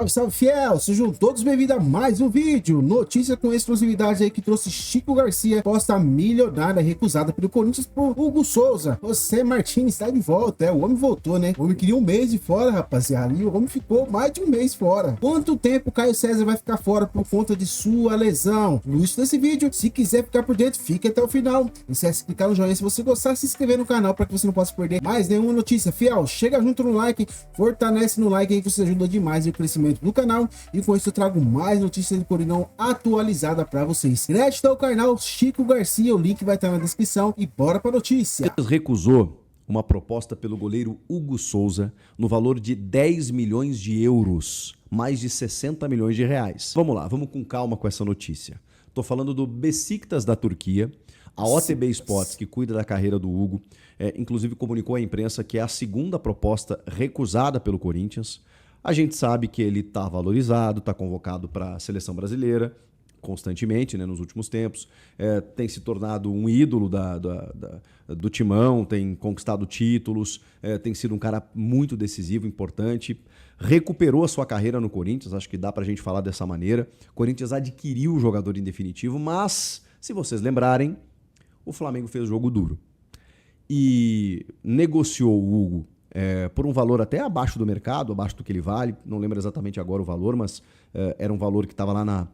Salve, salve, fiel! Sejam todos bem-vindos a mais um vídeo. Notícia com exclusividade aí que trouxe Chico Garcia, posta milionária recusada pelo Corinthians por Hugo Souza. José Martins está de volta, o homem voltou, né? O homem queria um mês de fora, rapaziada, e o homem ficou mais de um mês fora. Quanto tempo Caio César vai ficar fora por conta de sua lesão? No início desse vídeo, se quiser ficar por dentro, fique até o final. Não esquece de clicar no joinha se você gostar, se inscrever no canal para que você não possa perder mais nenhuma notícia. Fiel, chega junto no like, fortalece no like aí que você ajuda demais no crescimento do canal, e com isso eu trago mais notícias do Coringão atualizada para vocês. Crédito ao canal Chico Garcia, o link vai estar na descrição e bora para notícia. Recusou uma proposta pelo goleiro Hugo Souza no valor de 10 milhões de euros, mais de 60 milhões de reais. Vamos lá, vamos com calma com essa notícia. Tô falando do Besiktas da Turquia. A OTB Sports, que cuida da carreira do Hugo, inclusive comunicou à imprensa que é a segunda proposta recusada pelo Corinthians. A gente sabe que ele está valorizado, está convocado para a seleção brasileira constantemente, né, nos últimos tempos. Tem se tornado um ídolo do timão, tem conquistado títulos, tem sido um cara muito decisivo, importante. Recuperou a sua carreira no Corinthians, acho que dá para a gente falar dessa maneira. O Corinthians adquiriu o jogador em definitivo, mas, se vocês lembrarem, o Flamengo fez jogo duro e negociou o Hugo por um valor até abaixo do mercado, abaixo do que ele vale, não lembro exatamente agora o valor, mas era um valor que estava lá na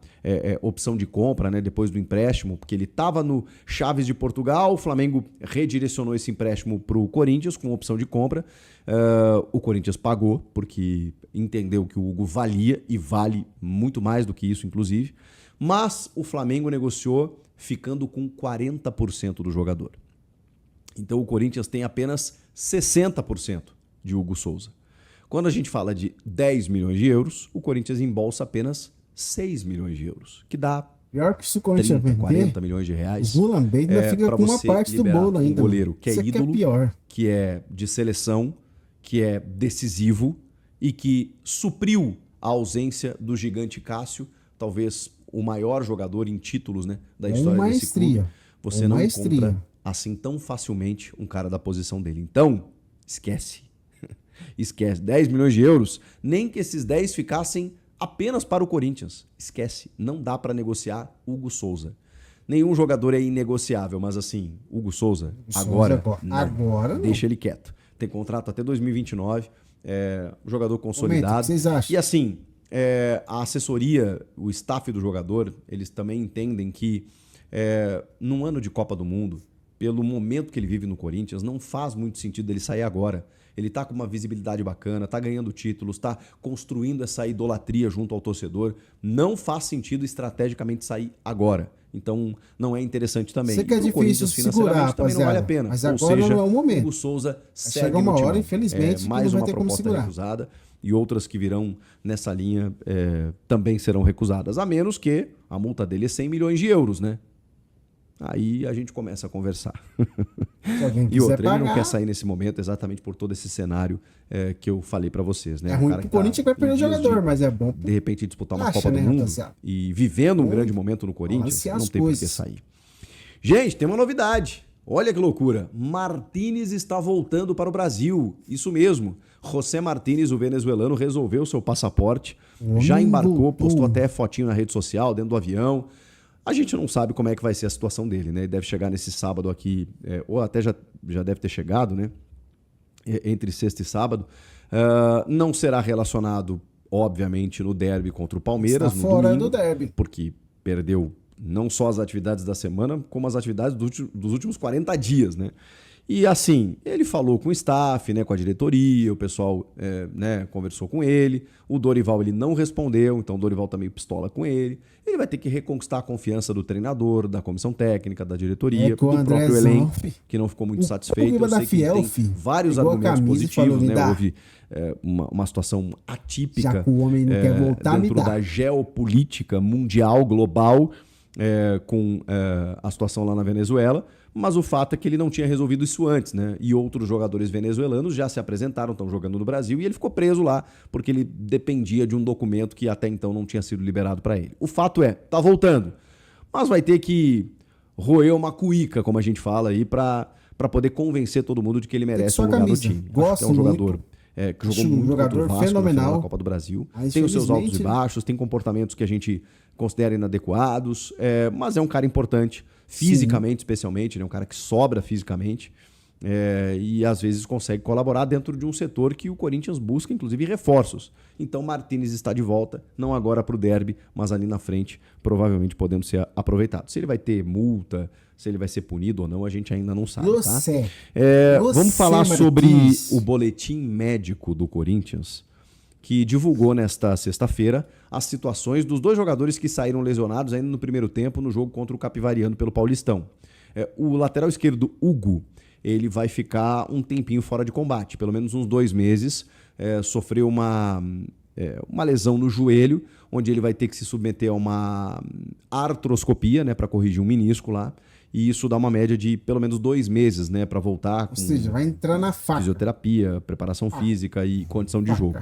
opção de compra, né, depois do empréstimo, porque ele estava no Chaves de Portugal, o Flamengo redirecionou esse empréstimo para o Corinthians com opção de compra, o Corinthians pagou, porque entendeu que o Hugo valia, e vale muito mais do que isso, inclusive, mas o Flamengo negociou ficando com 40% do jogador. Então o Corinthians tem apenas 60% de Hugo Souza. Quando a gente fala de 10 milhões de euros, o Corinthians embolsa apenas 6 milhões de euros, que dá Pior que se o Corinthians 30, 40 milhões de reais. O Mulambé ainda fica com uma parte do bolo ainda. Um goleiro que é ídolo, pior. Que é de seleção, que é decisivo e que supriu a ausência do gigante Cássio, talvez o maior jogador em títulos, né, da história desse clube. Você não compra assim tão facilmente um cara da posição dele. Então, esquece. Esquece. 10 milhões de euros, nem que esses 10 ficassem apenas para o Corinthians. Esquece. Não dá para negociar Hugo Souza. Nenhum jogador é inegociável, mas assim, Hugo Souza, agora não. Deixa ele quieto. Tem contrato até 2029, o jogador consolidado. O que vocês acham? E assim, a assessoria, o staff do jogador, eles também entendem que num ano de Copa do Mundo, pelo momento que ele vive no Corinthians, não faz muito sentido ele sair agora. Ele tá com uma visibilidade bacana, tá ganhando títulos, tá construindo essa idolatria junto ao torcedor. Não faz sentido estrategicamente sair agora. Então, não é interessante também. Sei que é difícil segurar, também não vale a pena. Mas agora não é o momento. Hugo Souza segue chega uma no timão. hora, infelizmente, mais que não uma vai ter como proposta segurar. recusada, e outras que virão nessa linha também serão recusadas. A menos que a multa dele é 100 milhões de euros, né? Aí a gente começa a conversar. E outra, ele não quer sair nesse momento exatamente por todo esse cenário que eu falei pra vocês, né? É ruim pro Corinthians que vai perder o jogador, mas é bom de repente disputar uma Copa do Mundo e vivendo um grande momento no Corinthians, não tem por que sair. Gente, tem uma novidade. Olha que loucura. Martínez está voltando para o Brasil. Isso mesmo. José Martínez, o venezuelano, resolveu seu passaporte, já embarcou, postou até fotinho na rede social, dentro do avião. A gente não sabe como é que vai ser a situação dele, né? Ele deve chegar nesse sábado aqui, ou até já deve ter chegado, né? Entre sexta e sábado. Não será relacionado, obviamente, no derby contra o Palmeiras. Está fora do derby. Porque perdeu não só as atividades da semana, como as atividades dos últimos 40 dias, né? E assim, ele falou com o staff, né, com a diretoria, o pessoal conversou com ele, o Dorival ele não respondeu, então o Dorival tá meio pistola com ele. Ele vai ter que reconquistar a confiança do treinador, da comissão técnica, da diretoria, do próprio elenco, que não ficou muito satisfeito. Eu sei que tem vários argumentos positivos, né? Houve uma situação atípica já que o homem não quer voltar, dentro da geopolítica mundial, global, com a situação lá na Venezuela. Mas o fato é que ele não tinha resolvido isso antes, né? E outros jogadores venezuelanos já se apresentaram, estão jogando no Brasil, e ele ficou preso lá porque ele dependia de um documento que até então não tinha sido liberado para ele. O fato é, tá voltando, mas vai ter que roer uma cuíca, como a gente fala aí, para poder convencer todo mundo de que ele merece um lugar no time. Acho que é um jogador que jogou muito contra o Vasco fenomenal. no final da Copa do Brasil. Mas, tem os seus altos e baixos, tem comportamentos que a gente considera inadequados, mas é um cara importante, fisicamente especialmente, né? Um cara que sobra fisicamente e às vezes consegue colaborar dentro de um setor que o Corinthians busca, inclusive, reforços. Então Martínez está de volta, não agora para o derby, mas ali na frente, provavelmente podendo ser aproveitado. Se ele vai ter multa, se ele vai ser punido ou não, a gente ainda não sabe. Tá? Vamos falar sobre o boletim médico do Corinthians, que divulgou nesta sexta-feira as situações dos 2 jogadores que saíram lesionados ainda no primeiro tempo no jogo contra o Capivariano pelo Paulistão. O lateral esquerdo, Hugo, ele vai ficar um tempinho fora de combate, pelo menos uns 2 meses. Sofreu uma lesão no joelho, onde ele vai ter que se submeter a uma artroscopia, né, para corrigir um menisco lá. E isso dá uma média de pelo menos 2 meses, né, para voltar. Ou seja, vai entrar na faca. Fisioterapia, preparação física e condição de jogo.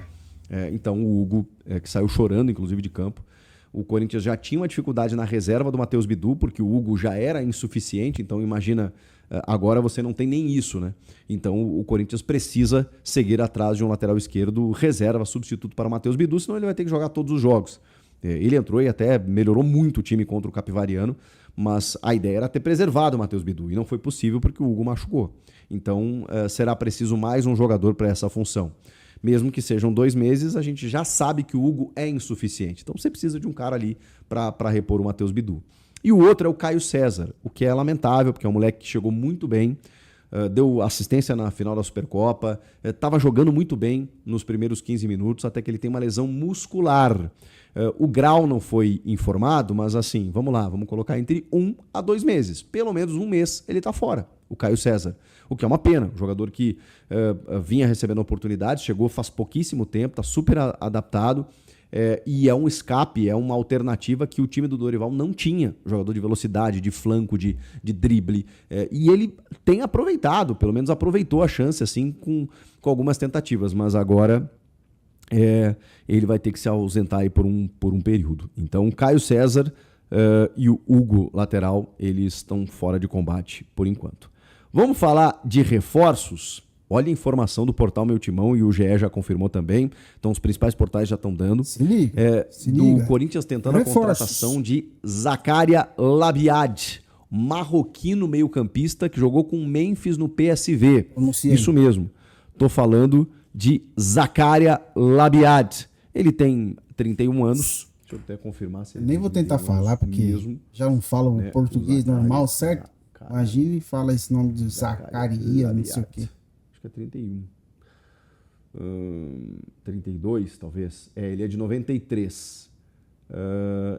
Então o Hugo, que saiu chorando, inclusive, de campo. O Corinthians já tinha uma dificuldade na reserva do Matheus Bidu, porque o Hugo já era insuficiente, então imagina, agora você não tem nem isso, né? Então o Corinthians precisa seguir atrás de um lateral esquerdo reserva, substituto para o Matheus Bidu, senão ele vai ter que jogar todos os jogos. Ele entrou e até melhorou muito o time contra o Capivariano, mas a ideia era ter preservado o Matheus Bidu, e não foi possível porque o Hugo machucou. Então será preciso mais um jogador para essa função. Mesmo que sejam 2 meses, a gente já sabe que o Hugo é insuficiente. Então você precisa de um cara ali para repor o Matheus Bidu. E o outro é o Caio César, o que é lamentável, porque é um moleque que chegou muito bem, deu assistência na final da Supercopa, estava jogando muito bem nos primeiros 15 minutos, até que ele tem uma lesão muscular. O grau não foi informado, mas assim, vamos lá, vamos colocar entre 1 a 2 meses. Pelo menos 1 mês ele está fora, o Caio César. O que é uma pena, um jogador que vinha recebendo oportunidades, chegou faz pouquíssimo tempo, está super adaptado, e é um escape, é uma alternativa que o time do Dorival não tinha. Jogador de velocidade, de flanco, de drible, e ele tem aproveitado, pelo menos aproveitou a chance assim com algumas tentativas, mas agora ele vai ter que se ausentar aí por um período. Então, Caio César e o Hugo, lateral, eles estão fora de combate por enquanto. Vamos falar de reforços? Olha a informação do portal Meu Timão, e o GE já confirmou também. Então, os principais portais já estão dando. Se liga. Do Corinthians tentando reforços. A contratação de Zakaria Labiad, marroquino meio-campista que jogou com o Memphis no PSV. Isso mesmo. Tô falando de Zakaria Labiad. Ele tem 31 anos. Deixa eu até confirmar se ele nem vou tentar falar, porque mesmo, já não falam português normal, certo? Imagina e fala esse nome de Zakaria, não sei o quê. Acho que é 31. 32, talvez. Ele é de 93.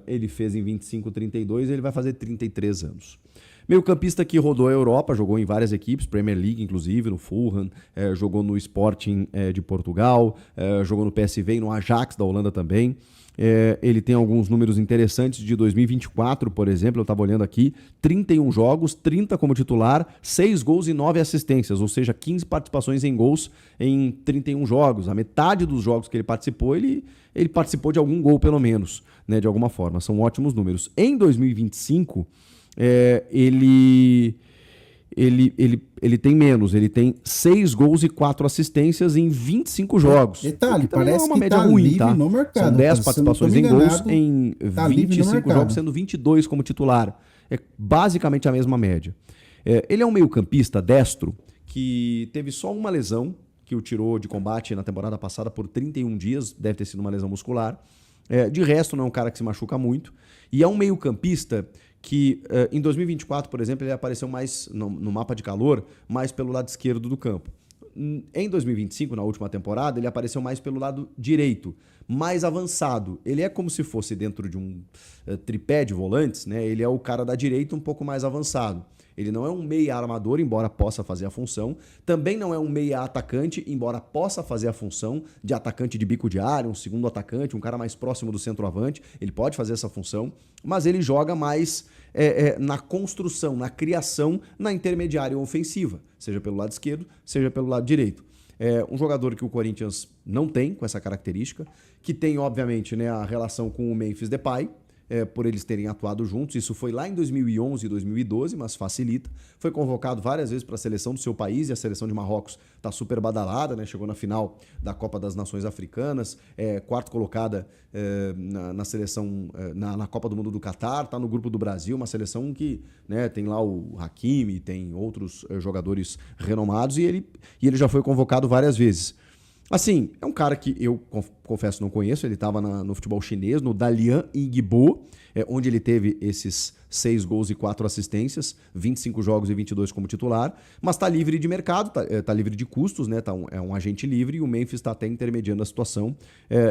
Ele fez em 25, 32, ele vai fazer 33 anos. Meio-campista que rodou a Europa, jogou em várias equipes, Premier League inclusive, no Fulham, jogou no Sporting de Portugal, jogou no PSV e no Ajax da Holanda também. Ele tem alguns números interessantes de 2024, por exemplo, eu estava olhando aqui, 31 jogos, 30 como titular, 6 gols e 9 assistências, ou seja, 15 participações em gols em 31 jogos. A metade dos jogos que ele participou, ele participou de algum gol pelo menos, né, de alguma forma. São ótimos números. Em 2025, ele tem menos, ele tem 6 gols e 4 assistências em 25 jogos. Detalhe, parece é uma que média tá ruim, livre tá? no mercado. São 10 participações em gols em tá 25 jogos, sendo 22 como titular. É basicamente a mesma média. Ele é um meio-campista destro que teve só uma lesão que o tirou de combate na temporada passada por 31 dias, deve ter sido uma lesão muscular. De resto, não é um cara que se machuca muito. E é um meio-campista que em 2024, por exemplo, ele apareceu mais no mapa de calor, mais pelo lado esquerdo do campo. Em 2025, na última temporada, ele apareceu mais pelo lado direito, mais avançado. Ele é como se fosse dentro de um tripé de volantes, né? Ele é o cara da direita um pouco mais avançado. Ele não é um meia armador, embora possa fazer a função. Também não é um meia atacante, embora possa fazer a função de atacante de bico de área, um segundo atacante, um cara mais próximo do centroavante. Ele pode fazer essa função, mas ele joga mais na construção, na criação, na intermediária ofensiva, seja pelo lado esquerdo, seja pelo lado direito. É um jogador que o Corinthians não tem com essa característica, que tem, obviamente, né, a relação com o Memphis Depay, por eles terem atuado juntos. Isso foi lá em 2011 e 2012, mas facilita. Foi convocado várias vezes para a seleção do seu país, e a seleção de Marrocos está super badalada, né? Chegou na final da Copa das Nações Africanas, quarto colocada na seleção, na Copa do Mundo do Catar, está no grupo do Brasil, uma seleção que, né, tem lá o Hakimi, tem outros jogadores renomados, e ele já foi convocado várias vezes. Assim, é um cara que eu confesso não conheço, ele estava no futebol chinês, no Dalian Yingbo, onde ele teve esses 6 gols e 4 assistências, 25 jogos e 22 como titular, mas está livre de mercado, tá livre de custos, né? É um agente livre, e o Memphis está até intermediando a situação.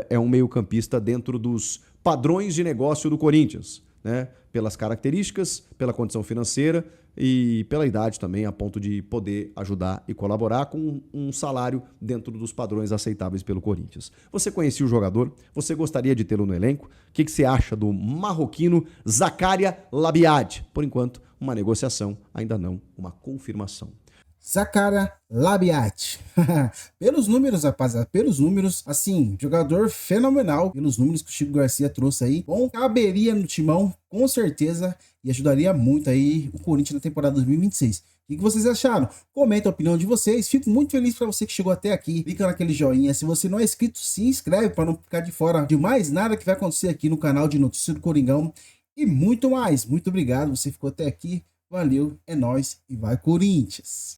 É um meio-campista dentro dos padrões de negócio do Corinthians, né? Pelas características, pela condição financeira e pela idade também, a ponto de poder ajudar e colaborar com um salário dentro dos padrões aceitáveis pelo Corinthians. Você conhecia o jogador? Você gostaria de tê-lo no elenco? O que você acha do marroquino Zakaria Labiad? Por enquanto, uma negociação, ainda não uma confirmação. Zakaria Labiad. Pelos números, rapaziada, pelos números, assim, jogador fenomenal, pelos números que o Chico Garcia trouxe aí, bom, caberia no timão, com certeza, e ajudaria muito aí o Corinthians na temporada 2026. O que vocês acharam? Comenta a opinião de vocês. Fico muito feliz para você que chegou até aqui. Clica naquele joinha. Se você não é inscrito, se inscreve para não ficar de fora de mais nada que vai acontecer aqui no canal de Notícias do Coringão. E muito mais. Muito obrigado. Você ficou até aqui. Valeu, é nóis e vai Corinthians!